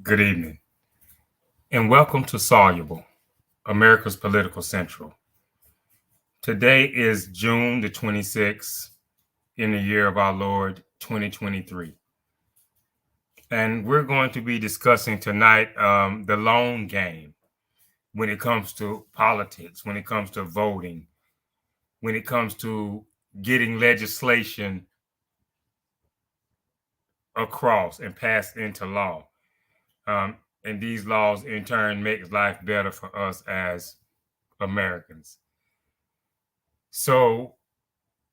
Good evening, and welcome to Soluble, America's Political Central. Today is June the 26th in the year of our Lord 2023. And we're going to be discussing tonight the long game when it comes to politics, when it comes to voting, when it comes to getting legislation across and passed into law. And these laws in turn make life better for us as Americans. So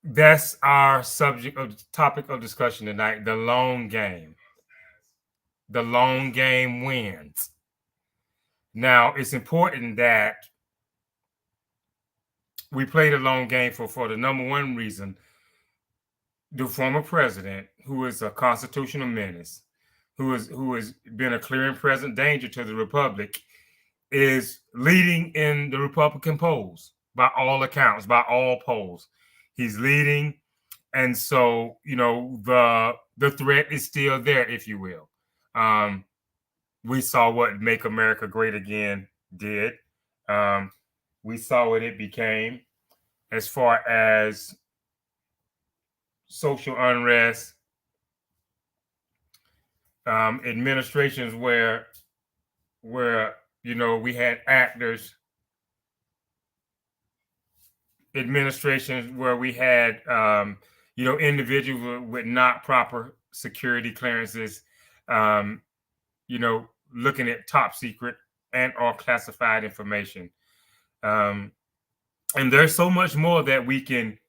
that's our subject of topic of discussion tonight, the long game. The long game wins. Now, it's important that we play the long game for the number one reason. The former president, who is a constitutional menace, who has been a clear and present danger to the republic, is leading in the Republican polls by all accounts, by all polls. He's leading. And so, the threat is still there, if you will. We saw what Make America Great Again did. We saw what it became as far as social unrest, administrations where we had actors, administrations where we had individuals with not proper security clearances, looking at top secret and or classified information. And there's so much more that we can,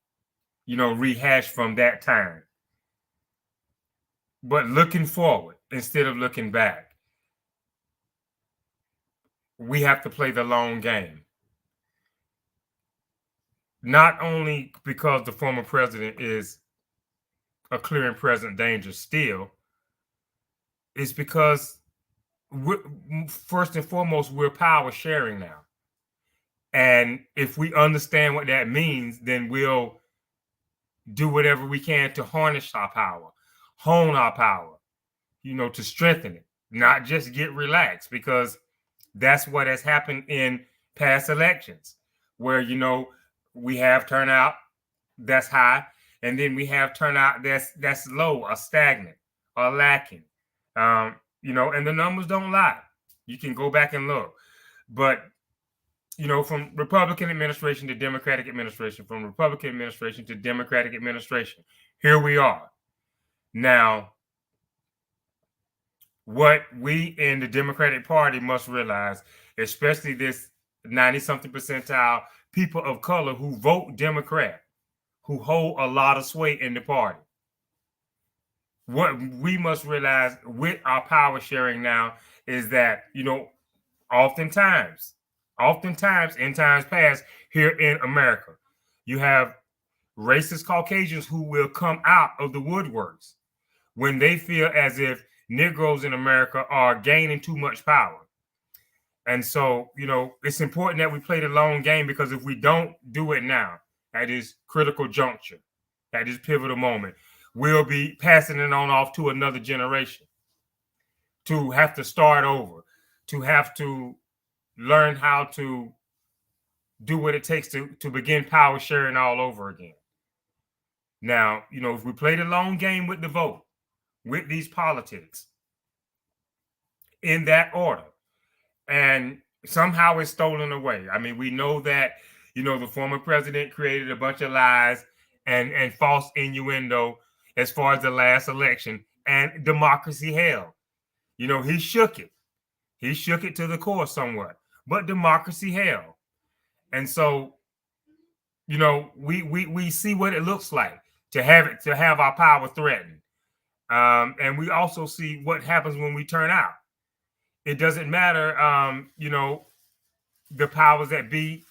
rehash from that time. But looking forward instead of looking back, we have to play the long game. Not only because the former president is a clear and present danger still, it's because first and foremost, we're power sharing now. And if we understand what that means, then we'll do whatever we can to harness our power, hone our power, to strengthen it, not just get relaxed, because that's what has happened in past elections where, we have turnout that's high, and then we have turnout that's low or stagnant or lacking. And the numbers don't lie. You can go back and look. But, from Republican administration to Democratic administration, from Republican administration to Democratic administration, here we are. Now, what we in the Democratic Party must realize, especially this 90-something percentile people of color who vote Democrat, who hold a lot of sway in the party. What we must realize with our power sharing now is that, oftentimes in times past here in America, you have racist Caucasians who will come out of the woodworks when they feel as if Negroes in America are gaining too much power. And so, it's important that we play the long game, because if we don't do it now, at this critical juncture, at this pivotal moment, we'll be passing it on off to another generation to have to start over, to have to learn how to do what it takes to begin power sharing all over again. Now, if we play the long game with the vote, with these politics, in that order, and somehow it's stolen away. I mean, we know that, the former president created a bunch of lies and false innuendo as far as the last election, and democracy held. He shook it. He shook it to the core somewhat, but democracy held. And so, we see what it looks like to have our power threatened. And we also see what happens when we turn out. It doesn't matter, the powers that be,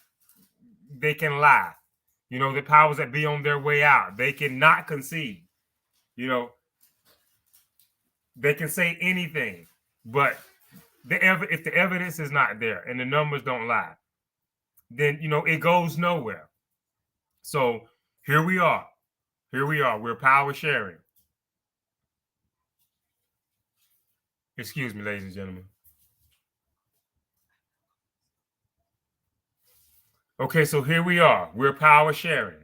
they can lie. The powers that be on their way out, they cannot concede. They can say anything, but if the evidence is not there and the numbers don't lie, then, it goes nowhere. So here we are. We're power sharing. Excuse me, ladies and gentlemen. Okay, so here we are. We're power sharing.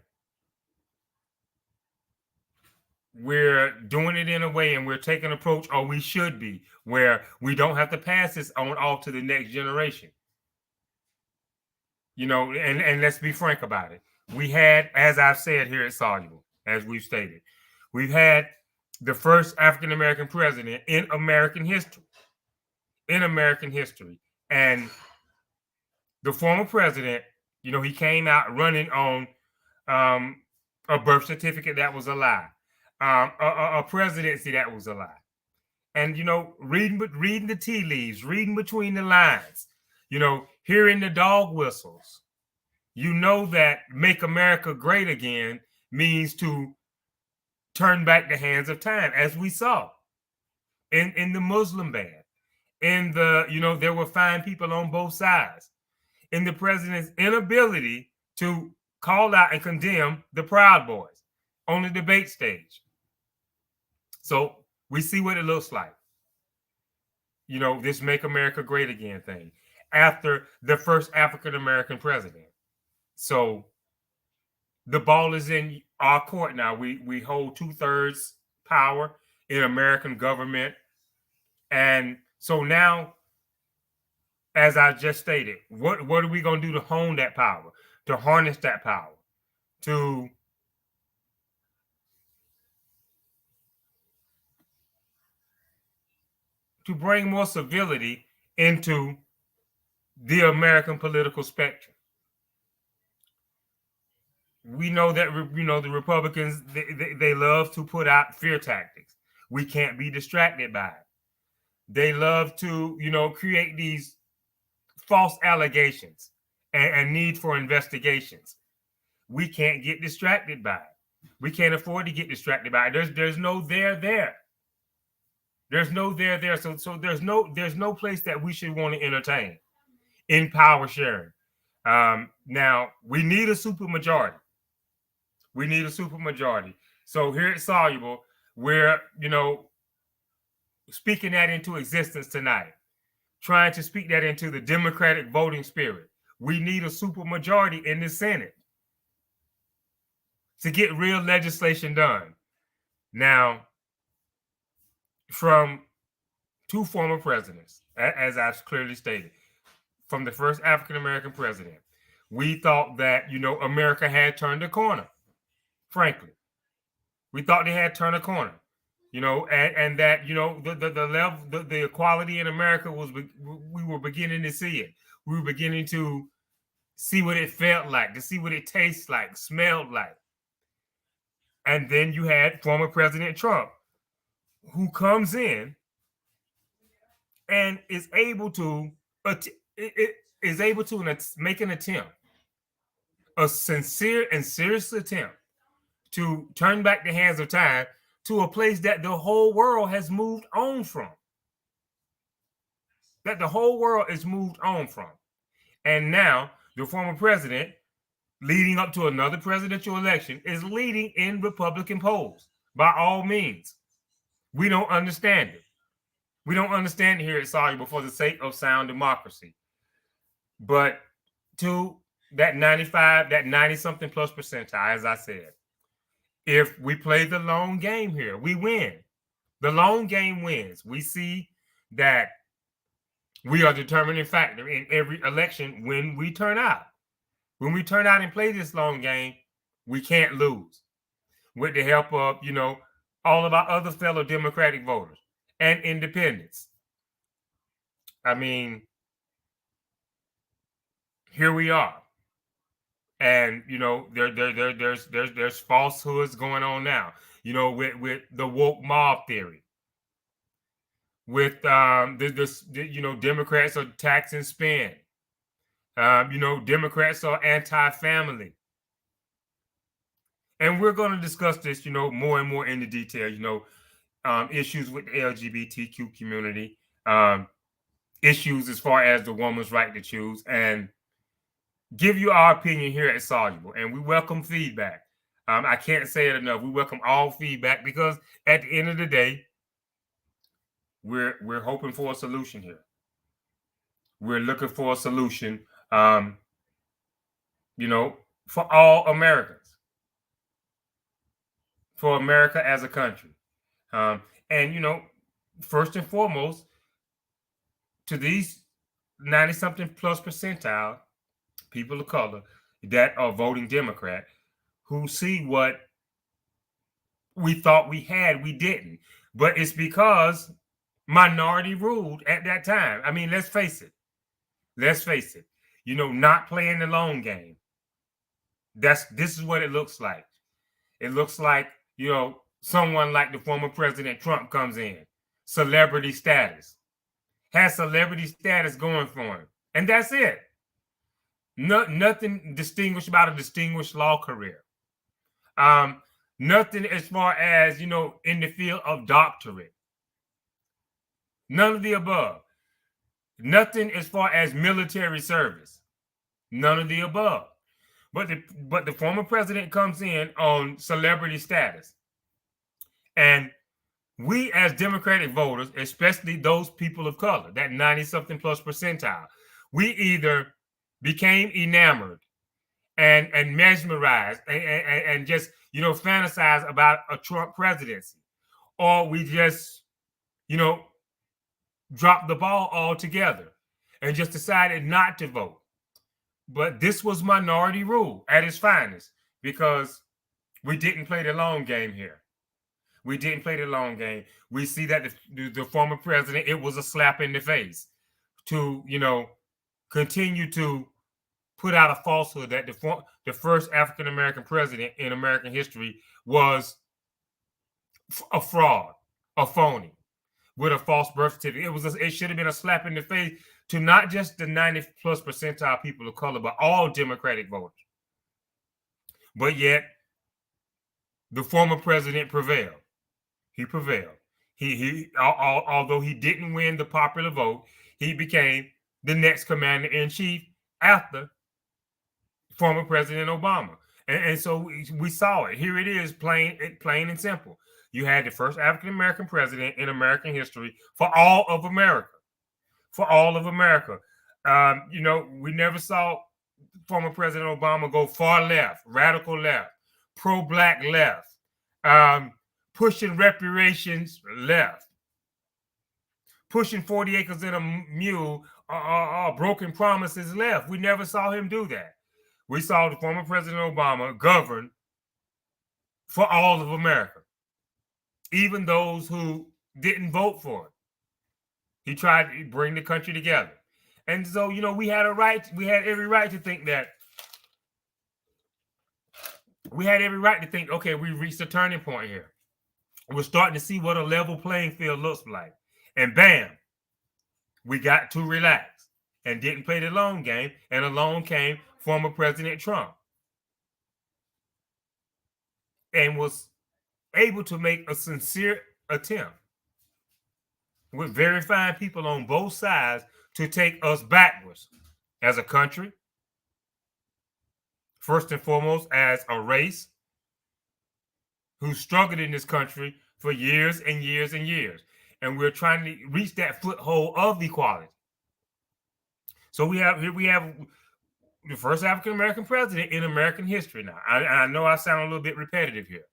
We're doing it in a way, and we're taking an approach, or we should be, where we don't have to pass this on off to the next generation. You know, and let's be frank about it. We had, as I've said here at Soluble, as we've stated, we've had the first African American president in American history. In American history. And the former president, you know, he came out running on a birth certificate that was a lie, a presidency that was a lie. And, you know, reading the tea leaves, reading between the lines, you know, hearing the dog whistles, you know that make America great again means to turn back the hands of time, as we saw in the Muslim ban. In the, you know, there were fine people on both sides. In the president's inability to call out and condemn the Proud Boys on the debate stage. So we see what it looks like. You know, this Make America Great Again thing after the first African American president. So the ball is in our court now. We hold 2/3 power in American government. And so now, as I just stated, what are we going to do to hone that power, to harness that power, to bring more civility into the American political spectrum? We know that, you know, the Republicans, they love to put out fear tactics. We can't be distracted by it. They love to, you know, create these false allegations and need for investigations. We can't get distracted by it. We can't afford to get distracted by it. There's no there. There's no there. So there's no place that we should want to entertain in power sharing. Now we need a supermajority. We need a supermajority. So here at Soluble, we're, you know, speaking that into existence tonight, trying to speak that into the Democratic voting spirit. We need a supermajority in the Senate to get real legislation done. Now, from two former presidents, as I've clearly stated, from the first African American president, we thought that, you know, America had turned a corner. Frankly, we thought they had turned a corner, you know, and that, you know, the level, the equality in America was, we were beginning to see it. We were beginning to see what it felt like, to see what it tastes like, smelled like. And then you had former President Trump, who comes in and is able to make an attempt, a sincere and serious attempt to turn back the hands of time to a place that the whole world has moved on from. That the whole world is moved on from. And now the former president, leading up to another presidential election, is leading in Republican polls by all means. We don't understand it. We don't understand it here at Soluble for the sake of sound democracy. But to that 95, that 90-something plus percentile, as I said, if we play the long game here, we win. The long game wins. We see that we are a determining factor in every election when we turn out. When we turn out and play this long game, we can't lose. With the help of, you know, all of our other fellow Democratic voters and independents. I mean, here we are. And, you know, there's falsehoods going on now, you know, with the woke mob theory, with you know, Democrats are tax and spend. You know, Democrats are anti-family. And we're going to discuss this, you know, more and more into detail, you know, issues with the LGBTQ community, issues as far as the woman's right to choose, and give you our opinion here at Soluble. And we welcome feedback. I can't say it enough. We welcome all feedback, because at the end of the day, we're hoping for a solution here. We're looking for a solution, um, for all Americans, for America as a country. And first and foremost, to these 90 something plus percentile people of color that are voting Democrat, who see what we thought we had, we didn't. But it's because minority ruled at that time. I mean, let's face it. Let's face it. Not playing the long game. This is what it looks like. It looks like, someone like the former President Trump comes in, celebrity status, has celebrity status going for him. And that's it. Nothing distinguished about a distinguished law career. Nothing as far as, in the field of doctorate. None of the above. Nothing as far as military service. None of the above. But the former president comes in on celebrity status. And we as Democratic voters, especially those people of color, that 90 something plus percentile, we either became enamored and mesmerized and just, fantasize about a Trump presidency, or we just, dropped the ball altogether and just decided not to vote. But this was minority rule at its finest, because we didn't play the long game here. We didn't play the long game. We see that the former president, it was a slap in the face to, continue to put out a falsehood that the first African-American president in American history was a fraud, a phony, with a false birth certificate. It should have been a slap in the face to not just the 90 plus percentile people of color, but all Democratic voters. But yet, the former president prevailed. He prevailed. Although he didn't win the popular vote, he became the next commander in chief after former President Obama. And so we saw it. Here it is, plain and simple. You had the first African-American president in American history for all of America. For all of America. We never saw former President Obama go far left, radical left, pro-black left, pushing reparations left, pushing 40 acres and a mule, broken promises left. We never saw him do that. We saw the former President Obama govern for all of America, even those who didn't vote for it. He tried to bring the country together. And so, we had every right to think that. We had every right to think, okay, we reached a turning point here. We're starting to see what a level playing field looks like. And bam, we got to relax and didn't play the long game. And along came former President Trump and was able to make a sincere attempt with very fine people on both sides to take us backwards as a country, first and foremost as a race who struggled in this country for years and years and years. And we're trying to reach that foothold of equality. So we have the first African-American president in American history now. I know I sound a little bit repetitive here,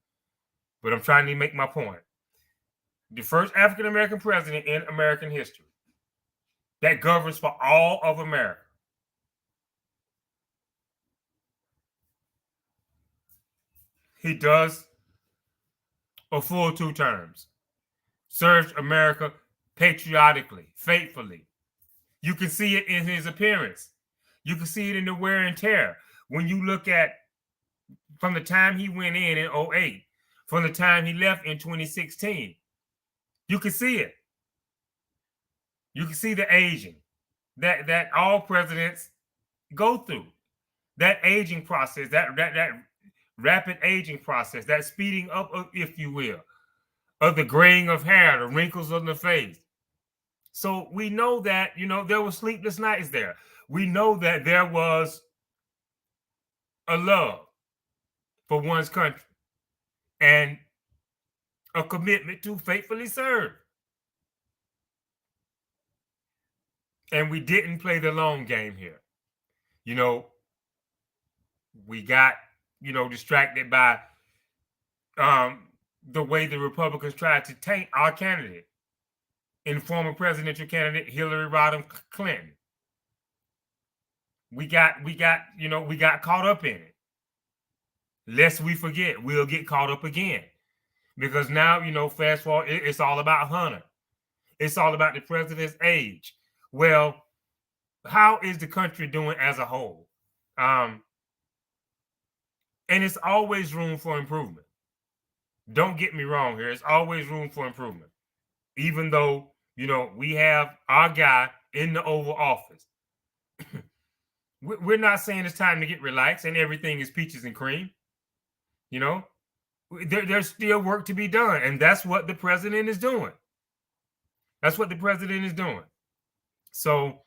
but I'm trying to make my point. The first African-American president in American history that governs for all of America. He does a full 2 terms, serves America patriotically, faithfully. You can see it in his appearance. You can see it in the wear and tear. When you look at from the time he went in 2008, from the time he left in 2016, you can see it. You can see the aging that all presidents go through. That aging process, that rapid aging process, that speeding up, if you will, of the graying of hair, the wrinkles on the face. So we know that, there were sleepless nights there. We know that there was a love for one's country and a commitment to faithfully serve. And we didn't play the long game here. You know, we got, distracted by the way the Republicans tried to taint our candidate in former presidential candidate Hillary Rodham Clinton. We got caught up in it. Lest we forget, we'll get caught up again. Because now, fast forward, it's all about Hunter. It's all about the president's age. Well, how is the country doing as a whole? And it's always room for improvement. Don't get me wrong here. It's always room for improvement. Even though, we have our guy in the Oval Office. We're not saying it's time to get relaxed and everything is peaches and cream. There's still work to be done. And that's what the president is doing. That's what the president is doing. So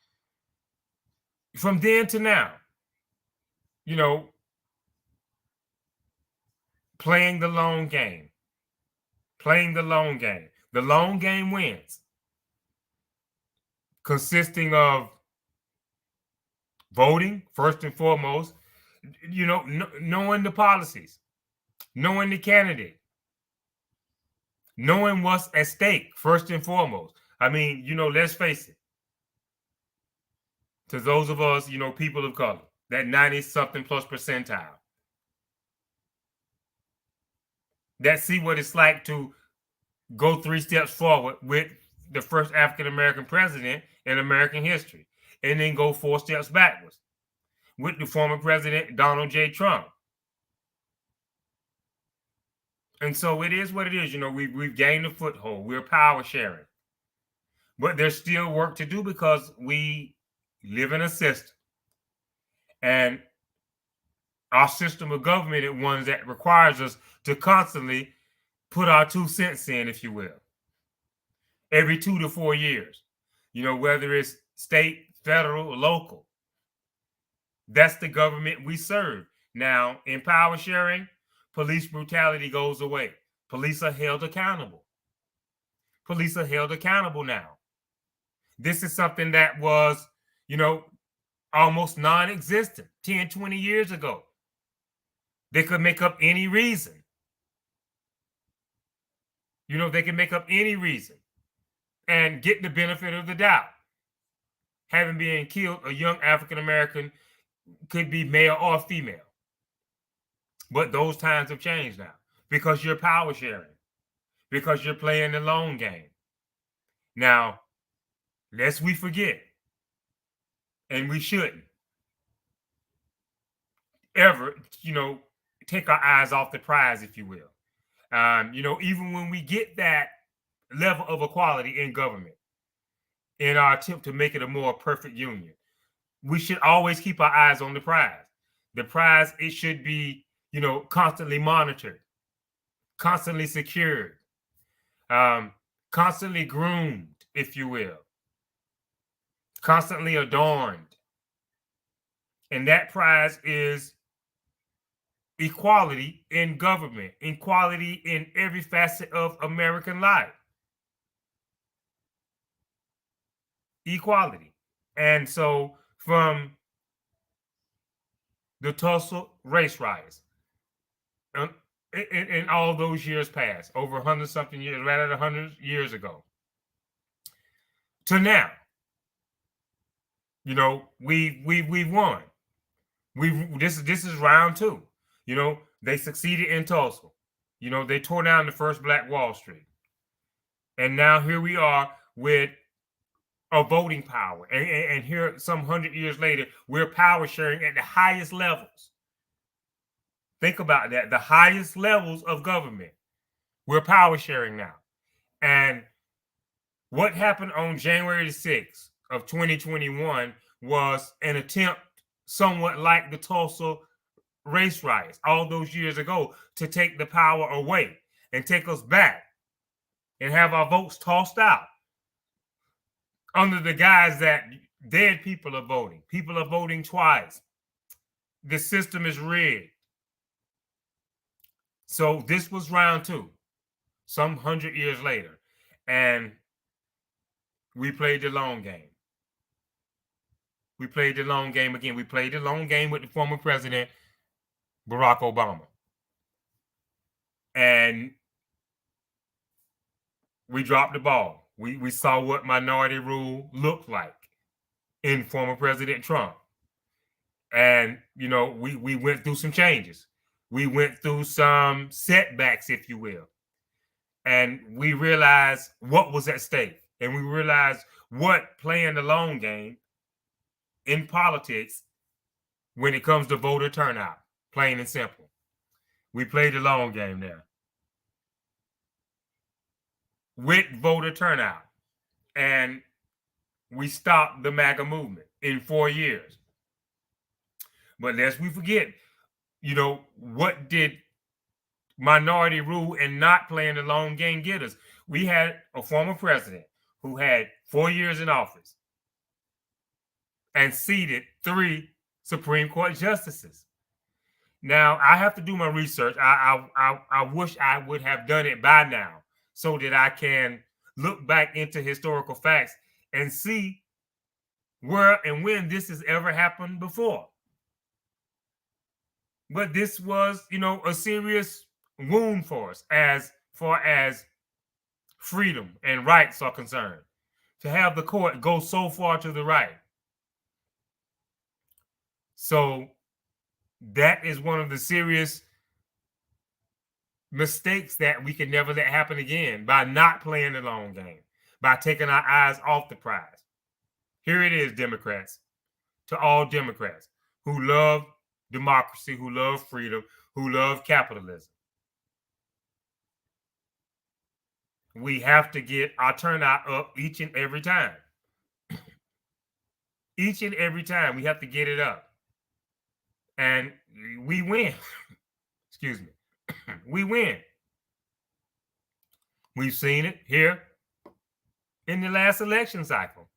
from then to now, playing the long game. Playing the long game. The long game wins. Consisting of voting, first and foremost, knowing the policies, knowing the candidate, knowing what's at stake, first and foremost. I mean, let's face it. To those of us, people of color, that 90-something plus percentile, that see what it's like to go 3 steps forward with the first African-American president in American history, and then go 4 steps backwards with the former president, Donald J. Trump. And so it is what it is. We've gained a foothold. We're power sharing. But there's still work to do because we live in a system. And our system of government is one that requires us to constantly put our 2 cents in, if you will, every 2 to 4 years, whether it's state, federal, or local. That's the government we serve. Now, in power sharing, police brutality goes away. Police are held accountable. Police are held accountable now. This is something that was, almost non-existent 10, 20 years ago. They could make up any reason. They can make up any reason and get the benefit of the doubt. Having been killed, a young African-American could be male or female. But those times have changed now because you're power sharing, because you're playing the long game. Now, lest we forget, and we shouldn't ever, take our eyes off the prize, if you will. Even when we get that level of equality in government, in our attempt to make it a more perfect union, we should always keep our eyes on the prize. The prize, it should be, constantly monitored, constantly secured, constantly groomed, if you will, constantly adorned. And that prize is equality in government, equality in every facet of American life. Equality. And so from the Tulsa race riots, in all those years past, over 100-something years, right at 100 years ago, to now, we've won. This is round 2. They succeeded in Tulsa. They tore down the first Black Wall Street. And now here we are with a voting power. And here, some 100 years later, we're power sharing at the highest levels. Think about that. The highest levels of government. We're power sharing now. And what happened on January 6th of 2021 was an attempt, somewhat like the Tulsa race riots all those years ago, to take the power away and take us back and have our votes tossed out under the guise that dead people are voting. People are voting twice. The system is rigged. So this was round 2, some 100 years later. And we played the long game. we played the long game again. We played the long game with the former president, Barack Obama. And we dropped the ball. We saw what minority rule looked like in former President Trump. And, you know, we went through some changes. We went through some setbacks, if you will. And we realized what was at stake. And we realized what playing the long game in politics when it comes to voter turnout, plain and simple. We played the long game there with voter turnout. And we stopped the MAGA movement in 4 years. But lest we forget, you know, what did minority rule and not playing the long game get us? We had a former president who had 4 years in office and seated 3 Supreme Court justices. Now, I have to do my research. I wish I would have done it by now so that I can look back into historical facts and see where and when this has ever happened before. But this was, you know, a serious wound for us as far as freedom and rights are concerned. To have the court go so far to the right. So that is one of the serious mistakes that we can never let happen again by not playing the long game, by taking our eyes off the prize. Here it is, Democrats, to all Democrats who love democracy, who love freedom, who love capitalism. We have to get our turnout up each and every time. Each and every time we have to get it up. And we win. Excuse me. We win. We've seen it here in the last election cycle.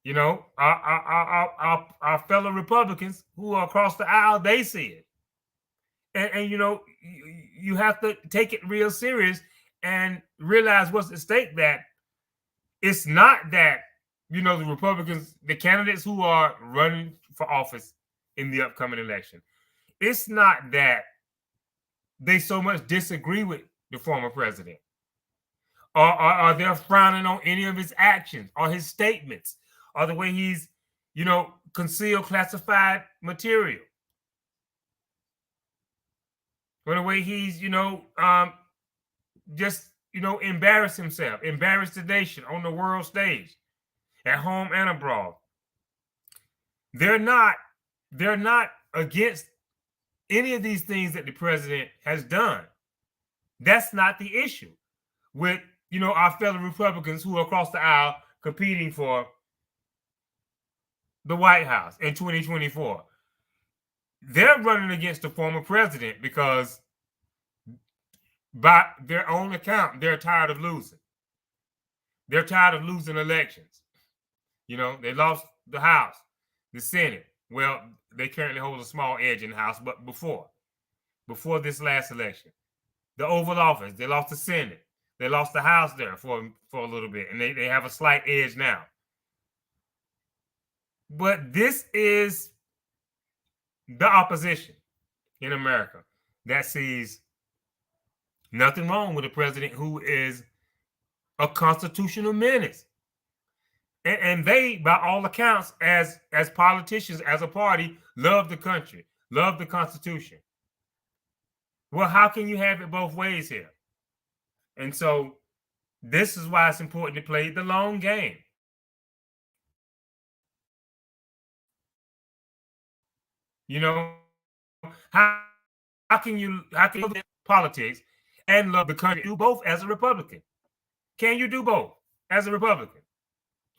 You know, our fellow Republicans who are across the aisle, they see it. And you know, you have to take it real serious and realize what's at stake, that it's not that, you know, the Republicans, the candidates who are running for office in the upcoming election, it's not that they so much disagree with the former president, or they're frowning on any of his actions or his statements or the way he's, you know, concealed classified material, or the way he's, you know, just, you know, embarrass himself, embarrass the nation on the world stage, at home and abroad. They're not against any of these things that the president has done. That's not the issue with, you know, our fellow Republicans who are across the aisle competing for the White House in 2024. They're running against the former president because, by their own account, they're tired of losing. They're tired of losing elections. You know, they lost the House, the Senate. Well, they currently hold a small edge in the House, but before this last election, the Oval Office, they lost the Senate. They lost the House there for a little bit, and they have a slight edge now. But this is the opposition in America that sees nothing wrong with a president who is a constitutional menace. And they, by all accounts, as politicians, as a party, love the country, love the Constitution. Well, how can you have it both ways here? And so this is why it's important to play the long game. You know, how can you love politics and love the country? Do both as a Republican. Can you do both as a Republican?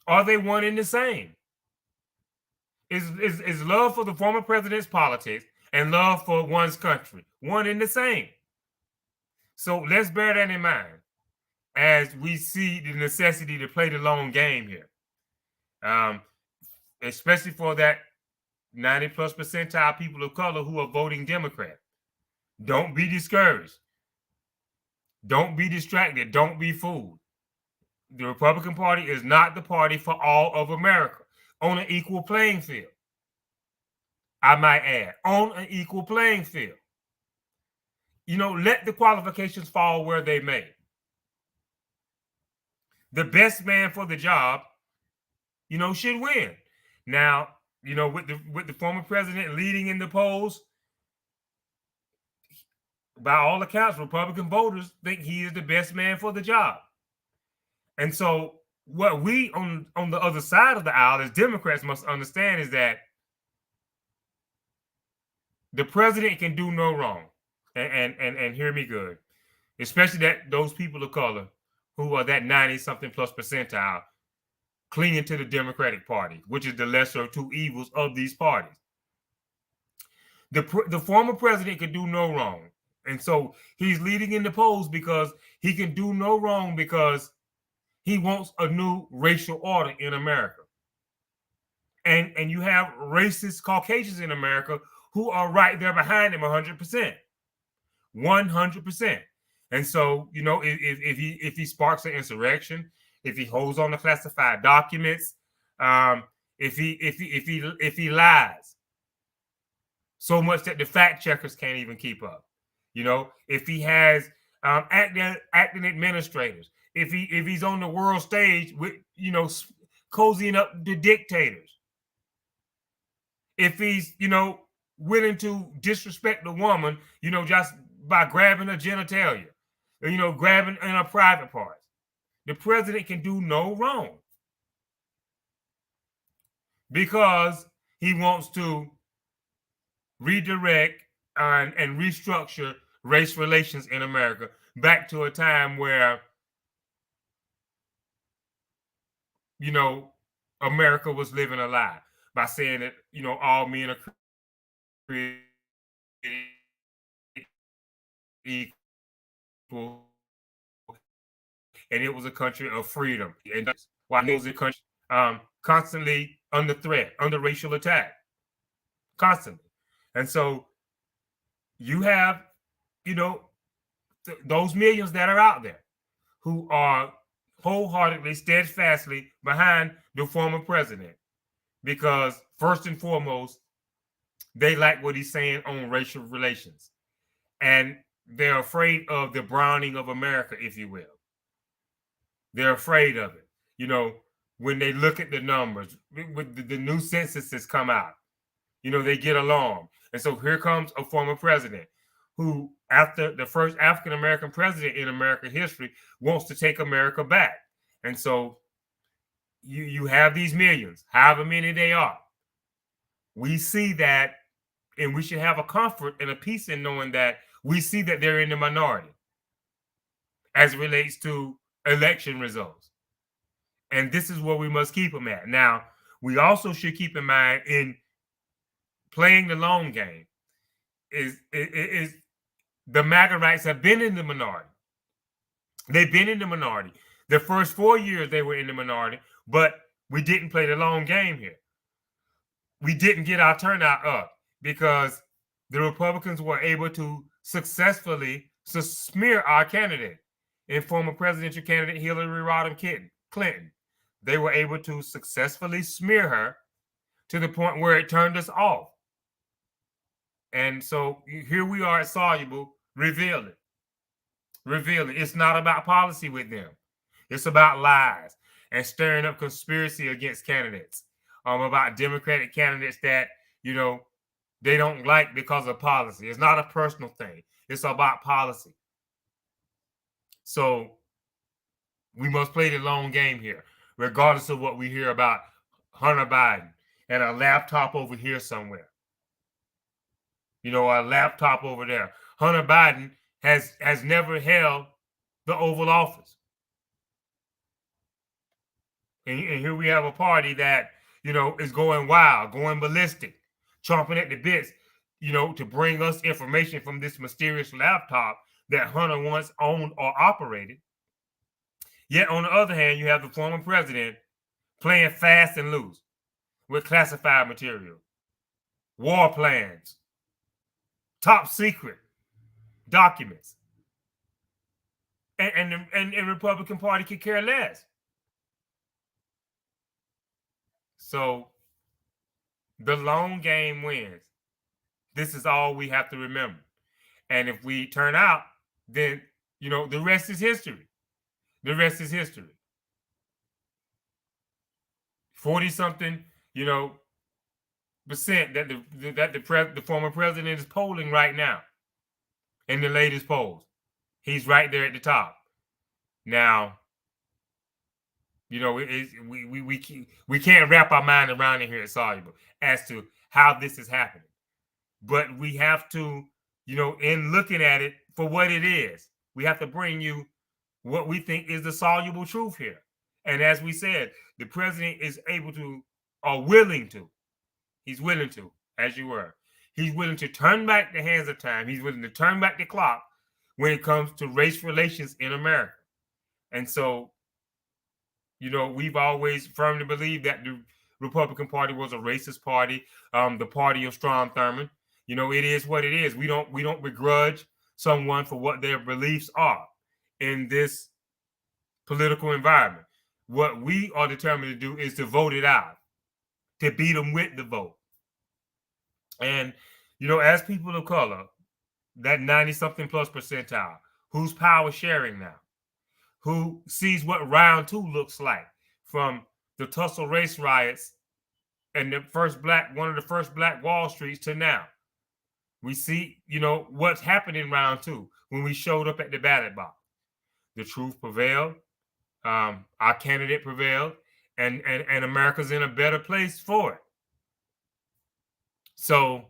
Are they one and the same? Is love for the former president's politics and love for one's country one and the same? So let's bear that in mind as we see the necessity to play the long game here, especially for that 90+ percentile people of color who are voting Democrat. Don't be discouraged. Don't be distracted. Don't be fooled. The Republican Party is not the party for all of America on an equal playing field. I might add, on an equal playing field. Let the qualifications fall where they may. The best man for the job, should win. Now, with the former president leading in the polls, by all accounts, Republican voters think he is the best man for the job. And so what we on the other side of the aisle as Democrats must understand is that the president can do no wrong. And hear me good, especially that those people of color who are that 90-something plus percentile clinging to the Democratic Party, which is the lesser of two evils of these parties. The former president could do no wrong. And so he's leading in the polls because he can do no wrong because he wants a new racial order in America. And you have racist Caucasians in America who are right there behind him 100%. 100%. And so, if he sparks an insurrection, if he holds on to classified documents, if he lies so much that the fact checkers can't even keep up, if he has acting administrators, if he's on the world stage with cozying up the dictators, if he's willing to disrespect the woman, just by grabbing her genitalia, grabbing in her private parts, the president can do no wrong because he wants to redirect and restructure race relations in America back to a time where America was living a lie by saying that all men are created equal, and it was a country of freedom. And that's why it was a country constantly under threat, under racial attack, constantly. And so you have, those millions that are out there who are wholeheartedly, steadfastly behind the former president because, first and foremost, they like what he's saying on racial relations. And they're afraid of the browning of America, if you will. They're afraid of it. When they look at the numbers, with the new census has come out, they get alarmed. And so here comes a former president who, after the first African-American president in American history, wants to take America back. And so you have these millions, however many they are. We see that, and we should have a comfort and a peace in knowing that we see that they're in the minority as it relates to election results. And this is where we must keep them at. Now, we also should keep in mind in playing the long game is the MAGA rights have been in the minority. They've been in the minority. The first 4 years they were in the minority, but we didn't play the long game here. We didn't get our turnout up because the Republicans were able to successfully smear our candidate and former presidential candidate Hillary Rodham Clinton. They were able to successfully smear her to the point where it turned us off. And so here we are at Soluble, revealing. It's not about policy with them. It's about lies and stirring up conspiracy against candidates, about Democratic candidates that, they don't like because of policy. It's not a personal thing. It's about policy. So we must play the long game here, regardless of what we hear about Hunter Biden and a laptop over here somewhere. A laptop over there. Hunter Biden has never held the Oval Office. And here we have a party that, is going wild, going ballistic, chomping at the bits, to bring us information from this mysterious laptop that Hunter once owned or operated. Yet on the other hand, you have the former president playing fast and loose with classified material, war plans, top secret documents. And the Republican Party could care less. So the long game wins. This is all we have to remember. And if we turn out, then, the rest is history. The rest is history. 40 something, percent that the former president is polling right now in the latest polls. He's right there at the top. Now, we can't wrap our mind around it here at Soluble as to how this is happening. But we have to, in looking at it for what it is, we have to bring you what we think is the soluble truth here. And as we said, the president is able to, or willing to, he's willing to, as you were, he's willing to turn back the hands of time. He's willing to turn back the clock when it comes to race relations in America. And so, we've always firmly believed that the Republican Party was a racist party, the party of Strom Thurmond. It is what it is. We don't begrudge someone for what their beliefs are in this political environment. What we are determined to do is to vote it out, to beat them with the vote. And, as people of color, that 90-something plus percentile, who's power sharing now, who sees what round two looks like from the Tussle race riots and one of the first black Wall Streets to now. We see, what's happened in round two when we showed up at the ballot box. The truth prevailed. Our candidate prevailed, and America's in a better place for it. So,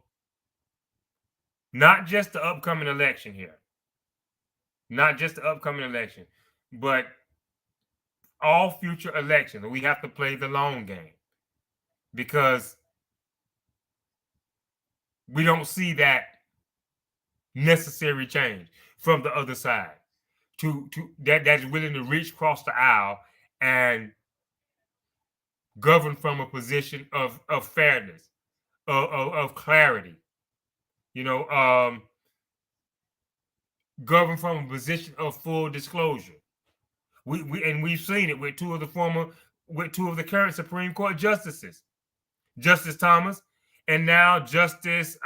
not just the upcoming election here, but all future elections. We have to play the long game because we don't see that necessary change from the other side that's willing to reach across the aisle and govern from a position of fairness, of clarity, govern from a position of full disclosure. We've seen it with two of the current Supreme Court justices, Justice Thomas, and now Justice,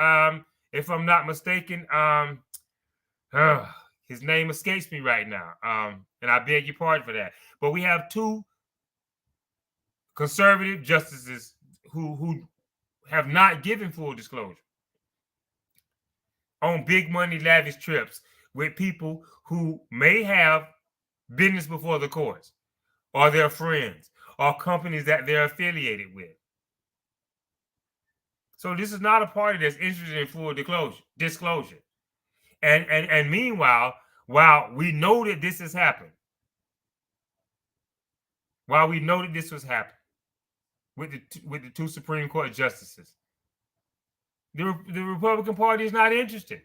if I'm not mistaken, his name escapes me right now, and I beg your pardon for that. But we have two conservative justices who have not given full disclosure on big money lavish trips with people who may have business before the courts, or their friends, or companies that they're affiliated with. So this is not a party that's interested in full disclosure. And meanwhile, while we know that this has happened, with the two Supreme Court justices, the Republican Party is not interested.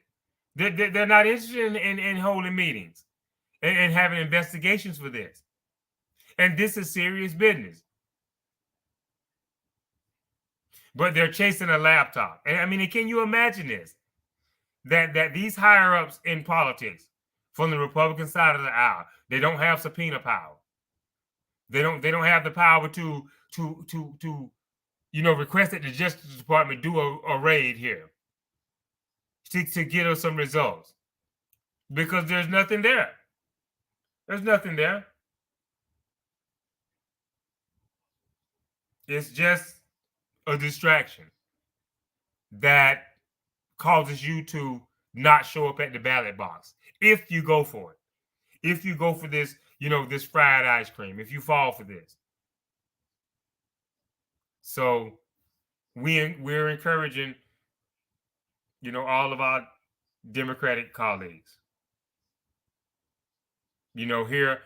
They're not interested in holding meetings and having investigations for this. And this is serious business. But they're chasing a laptop. And I mean, can you imagine this? That these higher ups in politics from the Republican side of the aisle, they don't have subpoena power. They don't have the power to request that the Justice Department do a raid here to get us some results, because there's nothing there. There's nothing there. It's just a distraction that causes you to not show up at the ballot box if you go for it. If you go for this, this fried ice cream, if you fall for this. So we're encouraging, all of our Democratic colleagues, here,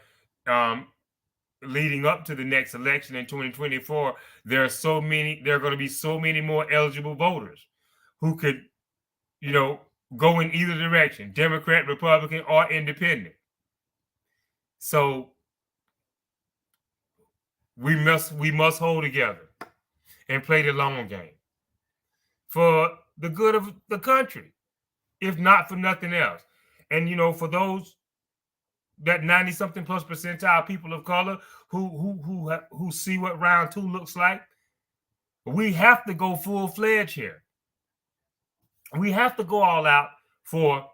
leading up to the next election in 2024, there are going to be so many more eligible voters who could, go in either direction, Democrat, Republican, or independent. So we must hold together and play the long game for the good of the country, if not for nothing else. And for those that 90-something plus percentile people of color who see what round two looks like, we have to go full-fledged here. We have to go all out for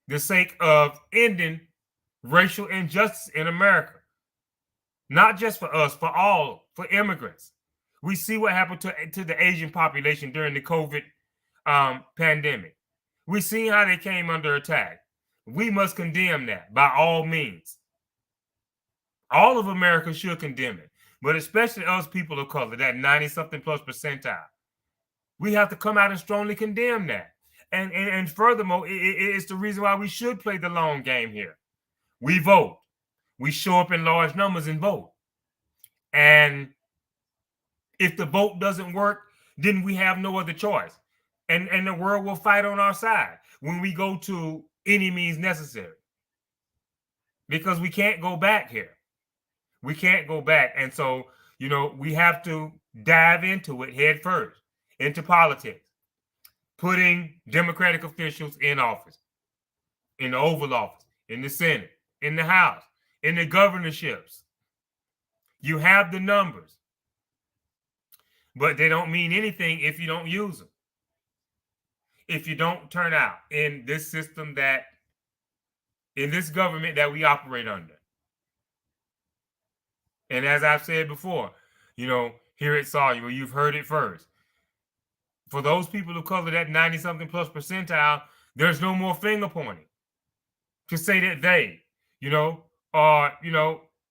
the sake of ending racial injustice in America. Not just for us, for all, for immigrants. We see what happened to the Asian population during the COVID pandemic. We see how they came under attack. We must condemn that by all means. All of America should condemn it, but especially us people of color, that 90-something plus percentile. We have to come out and strongly condemn that. And furthermore, it's the reason why we should play the long game here. We vote. We show up in large numbers and vote. And if the vote doesn't work, then we have no other choice. And the world will fight on our side when we go to any means necessary. Because we can't go back here. We can't go back. And so, we have to dive into it head first, into politics, putting Democratic officials in office, in the Oval Office, in the Senate, in the House, in the governorships. You have the numbers, but they don't mean anything if you don't use them. If you don't turn out in this system in this government that we operate under. And as I've said before, here at Soluble, you've heard it first. For those people of color, that 90-something plus percentile, there's no more finger pointing to say that they, are,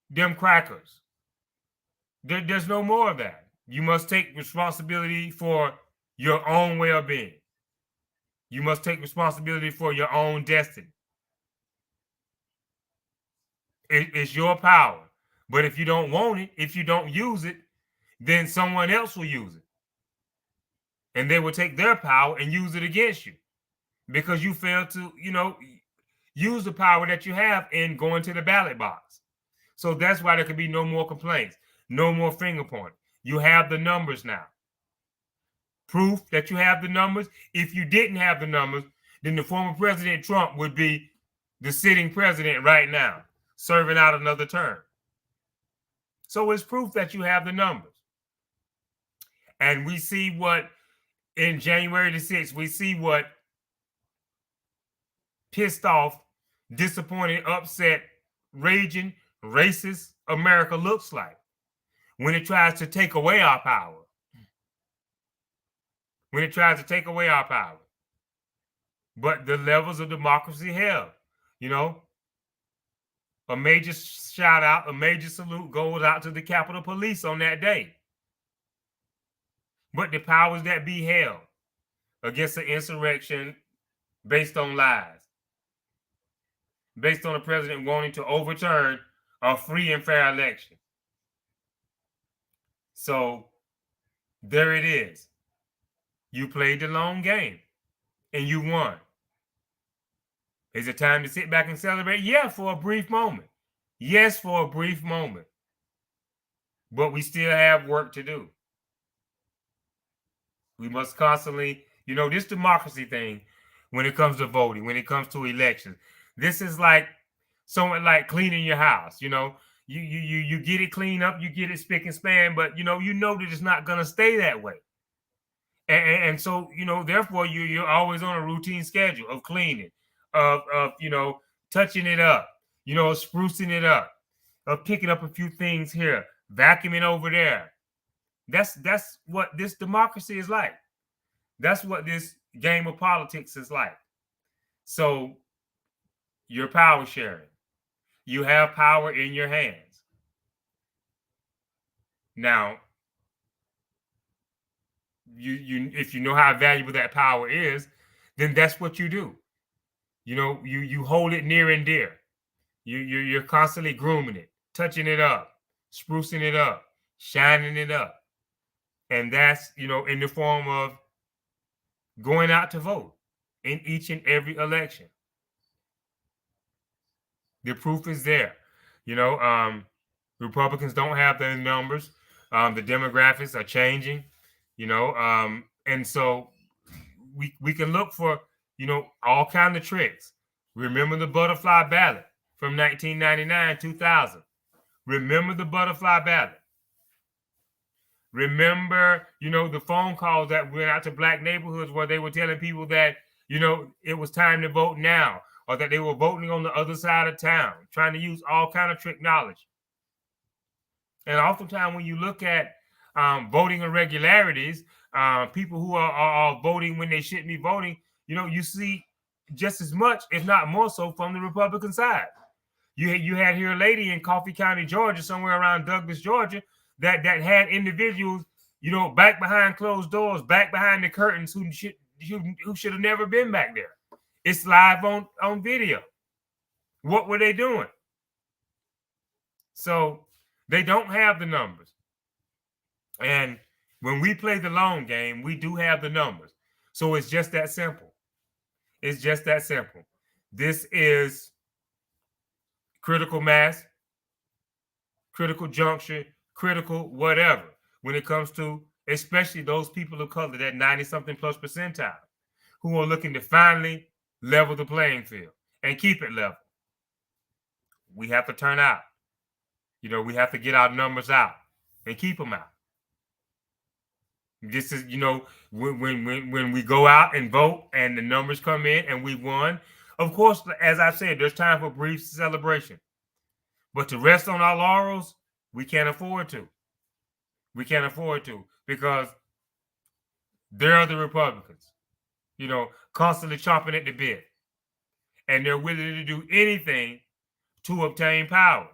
them crackers. There's no more of that. You must take responsibility for your own well-being. You must take responsibility for your own destiny. It's your power. But if you don't want it, if you don't use it, then someone else will use it. And they will take their power and use it against you because you failed to, use the power that you have in going to the ballot box. So that's why there can be no more complaints, no more finger pointing. You have the numbers now. Proof that you have the numbers. If you didn't have the numbers, then the former President Trump would be the sitting president right now, serving out another term. So it's proof that you have the numbers. And we see what, in January the 6th, we see what pissed off, disappointed, upset, raging, racist America looks like when it tries to take away our power. When it tries to take away our power. But the levels of democracy held, a major shout out, a major salute goes out to the Capitol Police on that day. But the powers that be held against the insurrection based on lies, based on the president wanting to overturn a free and fair election. So there it is. You played the long game and you won. Is it time to sit back and celebrate? Yeah, for a brief moment. Yes, for a brief moment. But we still have work to do. We must constantly, this democracy thing, when it comes to voting, when it comes to elections, this is like somewhat like cleaning your house. You get it cleaned up, you get it spick and span, but you know that it's not gonna stay that way. And so, therefore you're always on a routine schedule of cleaning, of touching it up, sprucing it up, of picking up a few things here, vacuuming over there. That's what this democracy is like. That's what this game of politics is like. So you're power sharing. You have power in your hands. Now, if you know how valuable that power is, then that's what you do. You hold it near and dear. You're constantly grooming it, touching it up, sprucing it up, shining it up. And that's, in the form of going out to vote in each and every election. The proof is there. Republicans don't have the numbers. The demographics are changing, and so we can look for, all kinds of tricks. Remember the butterfly ballot from 1999, 2000. Remember the butterfly ballot. Remember, the phone calls that went out to black neighborhoods where they were telling people that, it was time to vote now, or that they were voting on the other side of town, trying to use all kind of trick knowledge. And oftentimes when you look at voting irregularities, people who are voting when they shouldn't be voting, you see just as much, if not more so, from the Republican side. You had here a lady in Coffee County, Georgia, somewhere around Douglas, Georgia, that had individuals, back behind closed doors, back behind the curtains, who should have never been back there. It's live on video. What were they doing? So they don't have the numbers. And when we play the long game, we do have the numbers. So it's just that simple. It's just that simple. This is critical mass, critical juncture, critical whatever, when it comes to especially those people of color, that 90-something plus percentile, who are looking to finally level the playing field and keep it level. We have to turn out. We have to get our numbers out and keep them out. This is, when we go out and vote and the numbers come in and we won, of course, as I said, there's time for brief celebration. But to rest on our laurels, we can't afford to. We can't afford to, because there are the Republicans, constantly chomping at the bit. And they're willing to do anything to obtain power.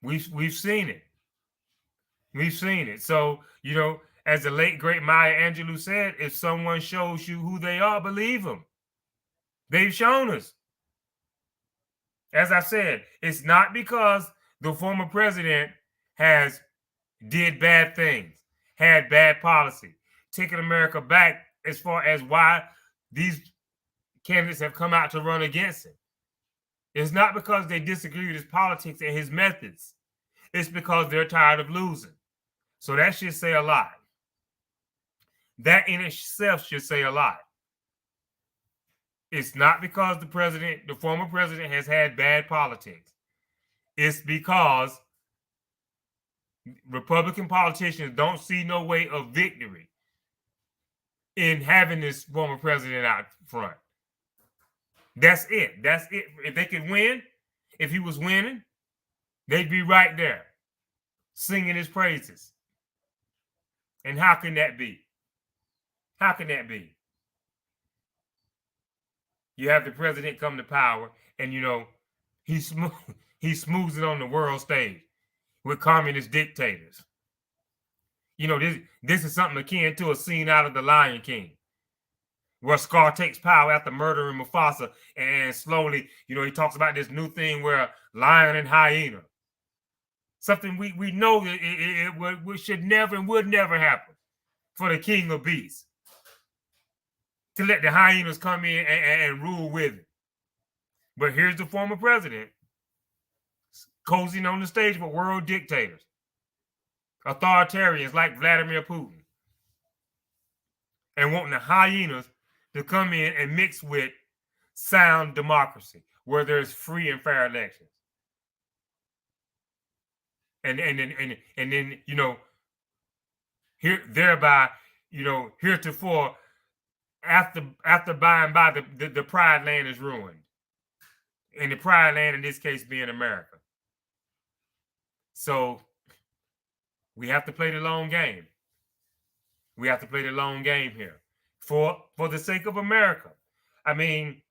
We've seen it. We've seen it. So, as the late, great Maya Angelou said, if someone shows you who they are, believe them. They've shown us. As I said, it's not because the former president did bad things, had bad policy, taken America back as far as why these candidates have come out to run against him. It's not because they disagree with his politics and his methods. It's because they're tired of losing. So that should say a lot. That in itself should say a lot. It's not because the former president, has had bad politics. It's because Republican politicians don't see no way of victory in having this former president out front. That's it. That's it. If they could win, if he was winning, they'd be right there singing his praises. And how can that be? How can that be? You have the president come to power, and he's smoozing on the world stage with communist dictators. This is something akin to a scene out of The Lion King, where Scar takes power after murdering Mufasa, and slowly, he talks about this new thing where lion and hyena. Something we know that it should never and would never happen for the king of beasts, to let the hyenas come in and rule with it. But here's the former president cozying on the stage with world dictators, authoritarians like Vladimir Putin, and wanting the hyenas to come in and mix with sound democracy, where there's free and fair elections. And then thereby, heretofore, after by and by, the pride land is ruined. And the pride land in this case being America. So we have to play the long game. We have to play the long game here for the sake of America. I mean,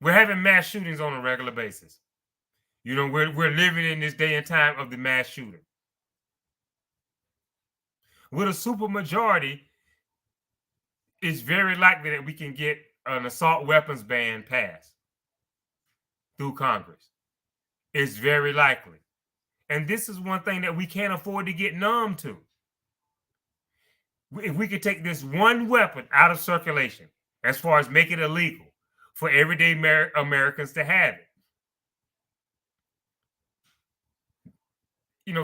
we're having mass shootings on a regular basis. We're living in this day and time of the mass shooting. With a supermajority, it's very likely that we can get an assault weapons ban passed through Congress. It's very likely. And this is one thing that we can't afford to get numb to. If we could take this one weapon out of circulation, as far as make it illegal for everyday Americans to have it.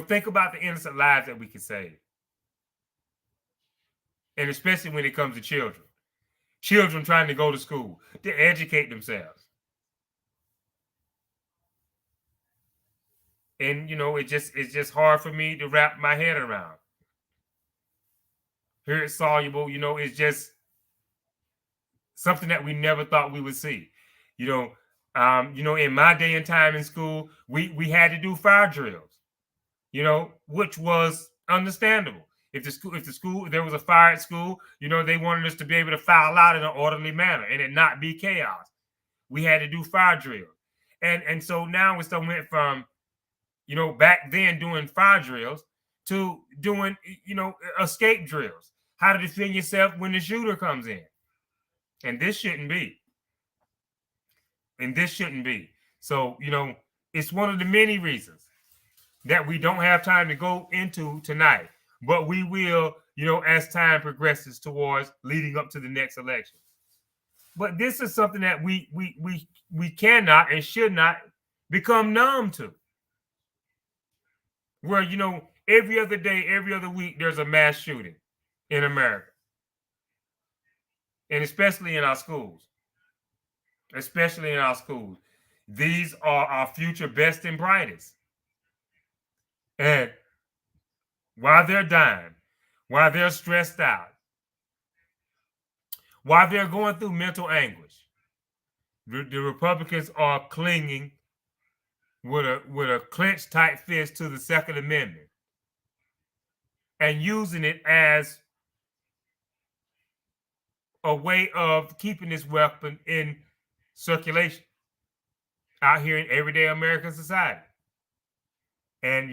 Think about the innocent lives that we could save. And especially when it comes to children. Children trying to go to school, to educate themselves. And it's just hard for me to wrap my head around. Here at Soluble, it's just something that we never thought we would see. In my day and time in school, we had to do fire drills, which was understandable. If the school there was a fire at school, they wanted us to be able to file out in an orderly manner and it not be chaos. We had to do fire drills. And so now we still went from, back then doing fire drills to doing, escape drills. How to defend yourself when the shooter comes in. And this shouldn't be. So, it's one of the many reasons that we don't have time to go into tonight. But we will, as time progresses towards leading up to the next election. But this is something that we cannot and should not become numb to. Where, every other day, every other week, there's a mass shooting in America. And especially in our schools. These are our future best and brightest. And while they're dying, while they're stressed out, while they're going through mental anguish, the Republicans are clinging with a clenched tight fist to the Second Amendment and using it as a way of keeping this weapon in circulation out here in everyday American society. And,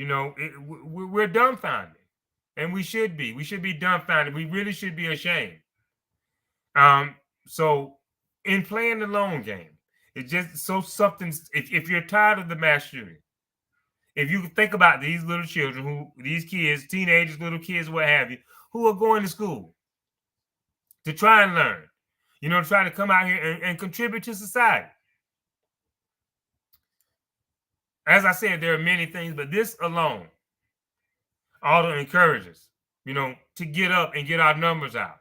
we're dumbfounded. And we should be. We should be dumbfounded. We really should be ashamed. So in playing the long game, it's just so something. If you're tired of the mass shooting, if you think about these little children, these kids, teenagers, little kids, what have you, who are going to school to try and learn, try to come out here and contribute to society. As I said, there are many things, but this alone ought to encourage us, to get up and get our numbers out.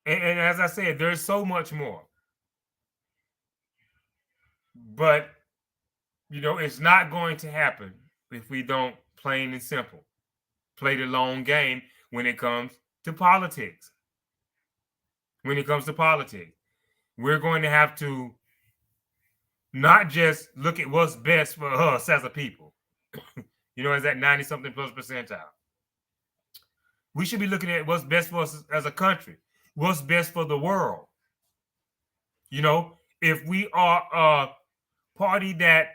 And as I said, there's so much more. But, it's not going to happen if we don't, plain and simple, play the long game when it comes to politics. We're going to have to not just look at what's best for us as a people, as that 90-something plus percentile. We should be looking at what's best for us as a country, what's best for the world. If we are a party that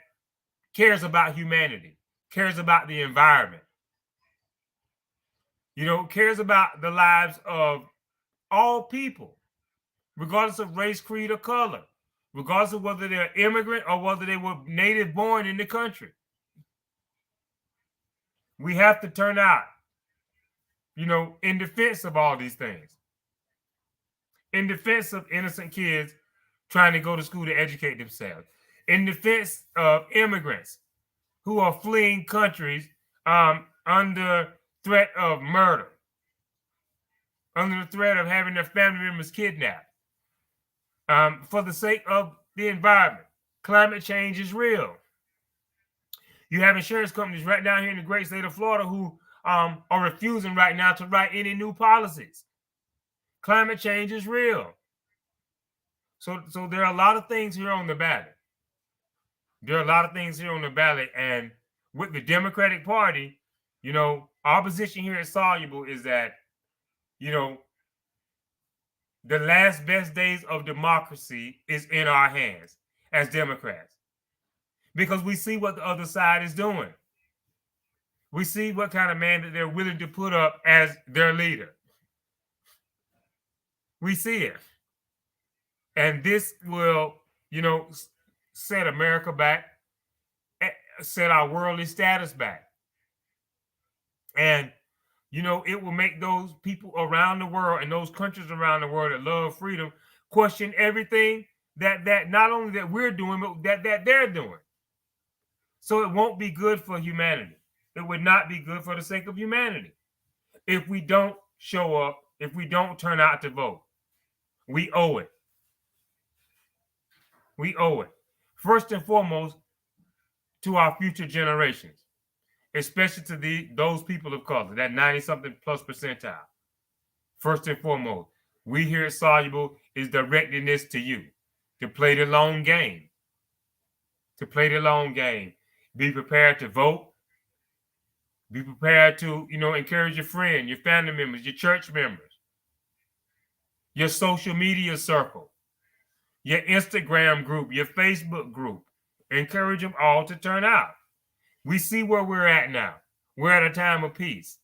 cares about humanity, cares about the environment, cares about the lives of all people, regardless of race, creed, or color, regardless of whether they're immigrant or whether they were native born in the country. We have to turn out, in defense of all these things, in defense of innocent kids trying to go to school to educate themselves, in defense of immigrants who are fleeing countries under threat of murder, under the threat of having their family members kidnapped, for the sake of the environment. Climate change is real. You have insurance companies right down here in the great state of Florida who are refusing right now to write any new policies. Climate change is real. So there are a lot of things here on the ballot. And with the Democratic Party, our position here at Soluble is that, the last best days of democracy is in our hands as Democrats, because we see what the other side is doing. We see what kind of man that they're willing to put up as their leader. We see it. And this will, set America back, set our worldly status back. And, it will make those people around the world and those countries around the world that love freedom question everything that not only that we're doing, but that they're doing. So it won't be good for humanity. It would not be good for the sake of humanity if we don't show up, if we don't turn out to vote. We owe it. First and foremost, to our future generations, especially to those people of color, that 90-something plus percentile. First and foremost, we here at Soluble is directing this to you to play the long game. To play the long game. Be prepared to vote. Be prepared to, encourage your friend, your family members, your church members, your social media circle, your Instagram group, your Facebook group. Encourage them all to turn out. We see where we're at now. We're at a time of peace.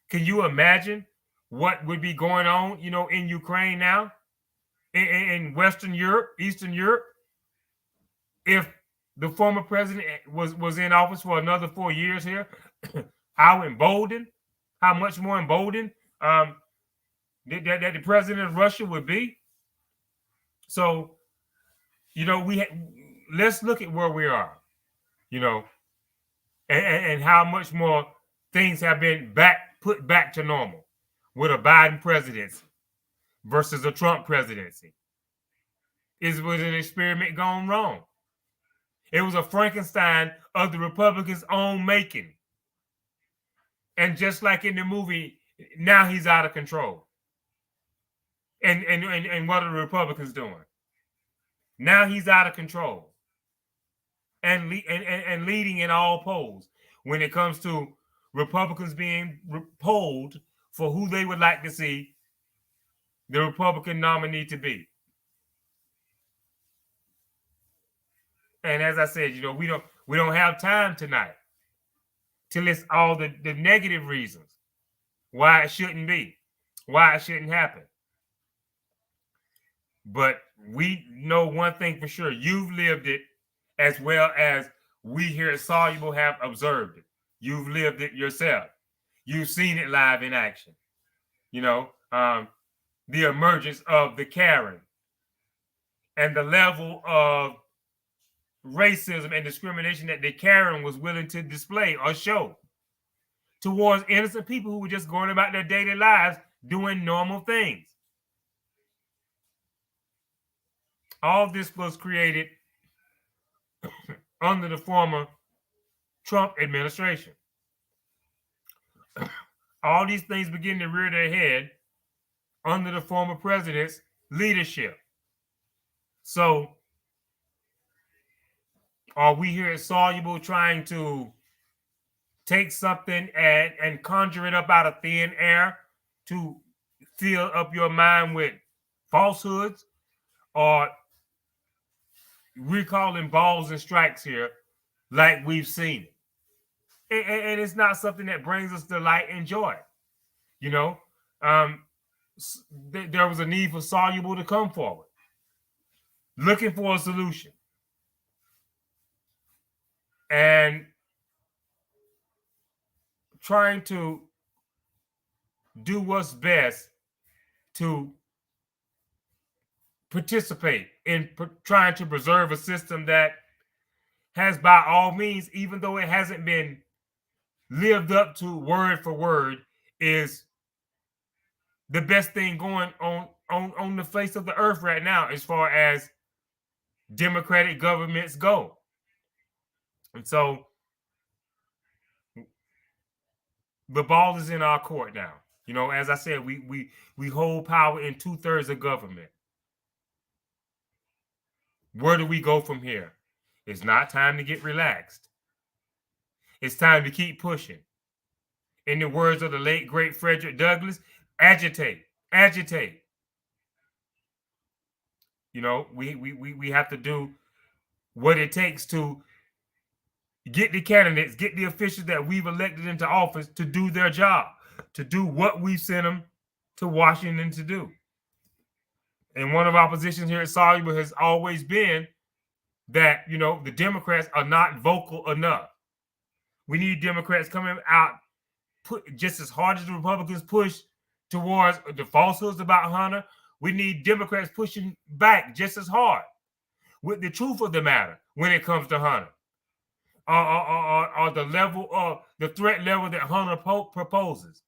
Can you imagine what would be going on, in Ukraine now, in Western Europe, Eastern Europe, if the former president was in office for another 4 years here? How much more emboldened that the president of Russia would be? So, let's look at where we are, and how much more things have been put back to normal with a Biden presidency versus a Trump presidency. Was an experiment gone wrong? It was a Frankenstein of the Republicans' own making. And just like in the movie, now he's out of control. And what are the Republicans doing? Now he's out of control. And leading in all polls when it comes to Republicans being polled for who they would like to see the Republican nominee to be. And as I said, we don't have time tonight to list all the negative reasons why it shouldn't be, why it shouldn't happen. But we know one thing for sure: you've lived it, as well as we here at Soluble have observed it. You've lived it yourself. You've seen it live in action. The emergence of the Karen and the level of racism and discrimination that the Karen was willing to display or show towards innocent people who were just going about their daily lives doing normal things. All this was created under the former Trump administration. All these things begin to rear their head under the former president's leadership. So, are we here at Soluble trying to take something and conjure it up out of thin air to fill up your mind with falsehoods? Or we're calling balls and strikes here like we've seen it? And it's not something that brings us delight and joy. There was a need for Soluble to come forward, looking for a solution. And trying to do what's best to participate in trying to preserve a system that has, by all means, even though it hasn't been lived up to word for word, is the best thing going on the face of the earth right now as far as democratic governments go. And so the ball is in our court now. As I said, we hold power in 2/3 of government. Where do we go from here? It's not time to get relaxed. It's time to keep pushing. In the words of the late, great Frederick Douglass, agitate, agitate. We have to do what it takes to get the candidates, get the officials that we've elected into office to do their job, to do what we sent them to Washington to do. And one of our positions here at Soluble has always been that, the Democrats are not vocal enough. We need Democrats coming out just as hard as the Republicans push towards the falsehoods about Hunter. We need Democrats pushing back just as hard with the truth of the matter when it comes to Hunter. Or the level of the threat level that Hunter proposes.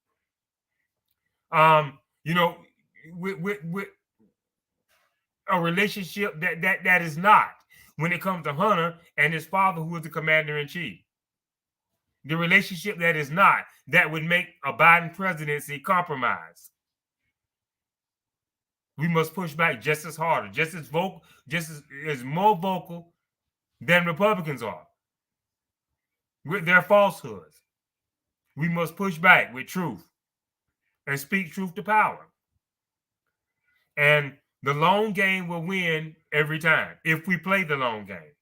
With a relationship that is not. when it comes to Hunter and his father, who was the commander-in-chief. The relationship that is not, that would make a Biden presidency compromise. We must push back just as harder, just as vocal, just as more vocal than Republicans are with their falsehoods. We must push back with truth and speak truth to power. And the long game will win every time if we play the long game.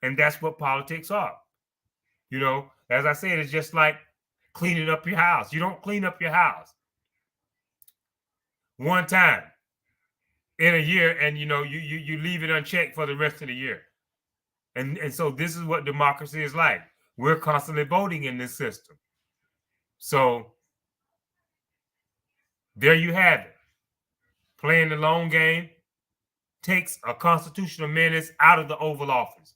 And that's what politics are. You know, as I said, it's just like cleaning up your house. You don't clean up your house one time in a year and you leave it unchecked for the rest of the year. And so this is what democracy is like. We're constantly voting in this system. So there you have it. Playing the long game takes a constitutional menace out of the Oval Office.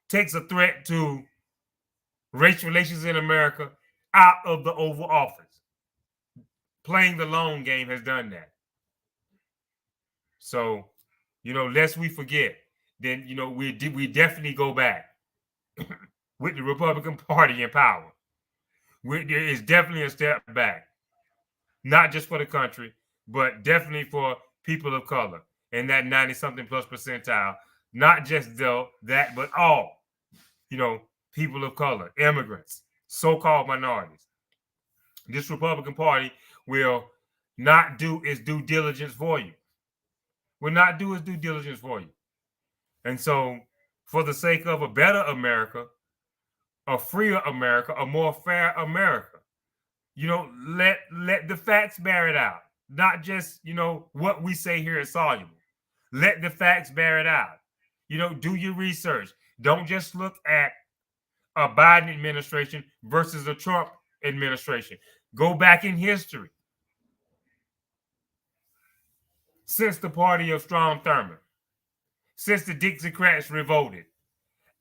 Takes a threat to race relations in America out of the Oval Office. Playing the long game has done that. So, lest we forget, then, we definitely go back with the Republican Party in power. There is definitely a step back, not just for the country, but definitely for people of color in that 90-something plus percentile. Not just that, but all, people of color, immigrants, so-called minorities. This Republican Party will not do its due diligence for you. Will not do its due diligence for you. And so, for the sake of a better America, a freer America, a more fair America, let the facts bear it out. Not just, what we say here is soluble. Let the facts bear it out. Do your research. Don't just look at a Biden administration versus a Trump administration. Go back in history. Since the party of Strom Thurmond, since the Dixiecrats revolted,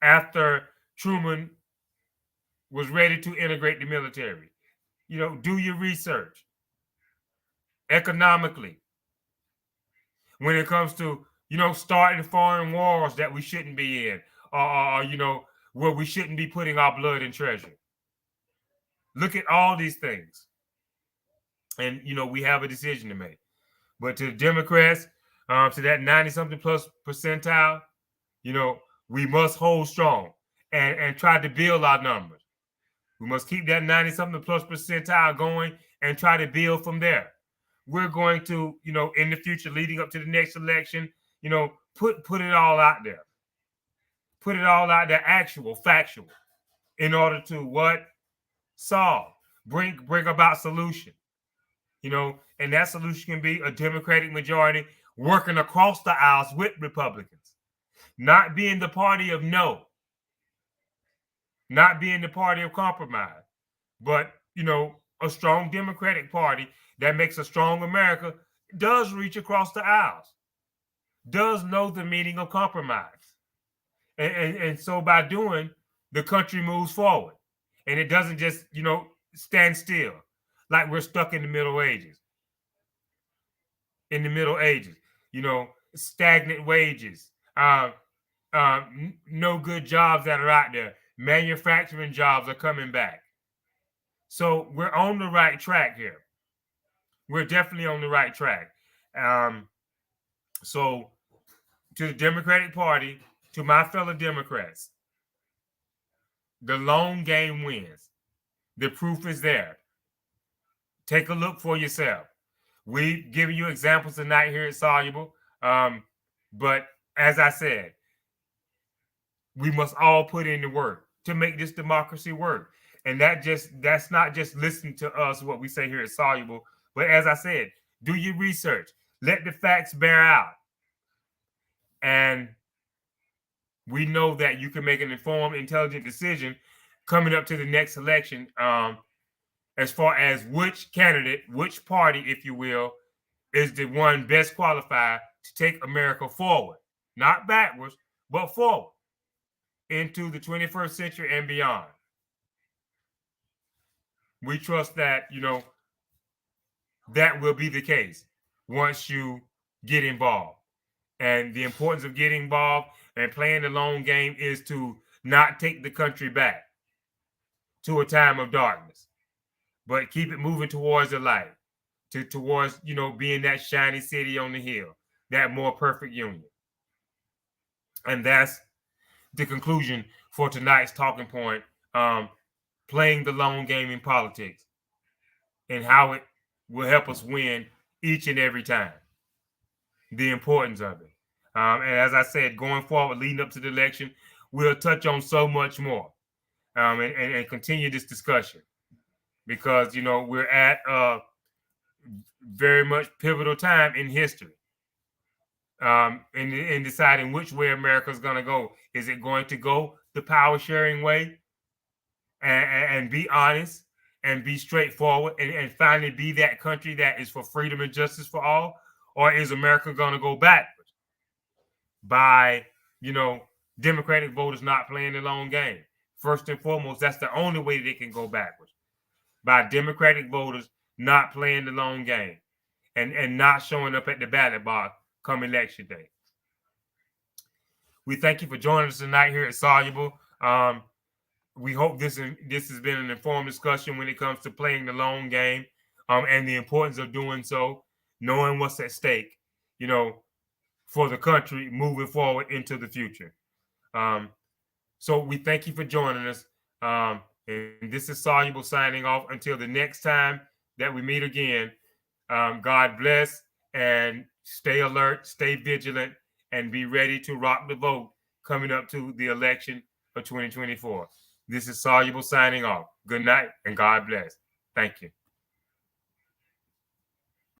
after Truman was ready to integrate the military, do your research. Economically, when it comes to, starting foreign wars that we shouldn't be in, or where we shouldn't be putting our blood and treasure. Look at all these things. And, we have a decision to make. But to the Democrats, to that 90-something plus percentile, we must hold strong and try to build our numbers. We must keep that 90-something plus percentile going and try to build from there. We're going to, in the future, leading up to the next election, put it all out there. Put it all out there, actual, factual, in order to what? Solve, bring about solution. And that solution can be a Democratic majority working across the aisles with Republicans, not being the party of no, not being the party of compromise, but, a strong Democratic Party that makes a strong America does reach across the aisles, does know the meaning of compromise. And so by doing, the country moves forward. And it doesn't just, stand still like we're stuck in the Middle Ages. In the Middle Ages, stagnant wages, no good jobs that are out there. Manufacturing jobs are coming back. So we're on the right track here. We're definitely on the right track. So to the Democratic Party, to my fellow Democrats, the long game wins. The proof is there. Take a look for yourself. We've given you examples tonight here at Soluble. But as I said, we must all put in the work to make this democracy work. And that's not just listening to us, what we say here at Soluble, but as I said, do your research. Let the facts bear out. And we know that you can make an informed, intelligent decision coming up to the next election, as far as which candidate, which party, if you will, is the one best qualified to take America forward, not backwards, but forward into the 21st century and beyond. We trust that, that will be the case once you get involved. And the importance of getting involved, And playing the long game is to not take the country back to a time of darkness, but keep it moving towards the light, towards, being that shiny city on the hill, that more perfect union. And that's the conclusion for tonight's talking point, playing the long game in politics and how it will help us win each and every time. The importance of it. And as I said, going forward, leading up to the election, we'll touch on so much more, and continue this discussion, because, we're at a very much pivotal time in history, in deciding which way America's going to go. Is it going to go the power sharing way and be honest and be straightforward and finally be that country that is for freedom and justice for all? Or is America going to go backwards by, Democratic voters not playing the long game? First and foremost, that's the only way they can go backwards, by Democratic voters not playing the long game and not showing up at the ballot box come election day. We thank you for joining us tonight here at Soluble. We hope this has been an informed discussion when it comes to playing the long game, and the importance of doing so, knowing what's at stake, for the country moving forward into the future. So we thank you for joining us. And this is Soluble signing off until the next time that we meet again. God bless, and stay alert, stay vigilant, and be ready to rock the vote coming up to the election of 2024. This is Soluble signing off. Good night, and God bless. Thank you.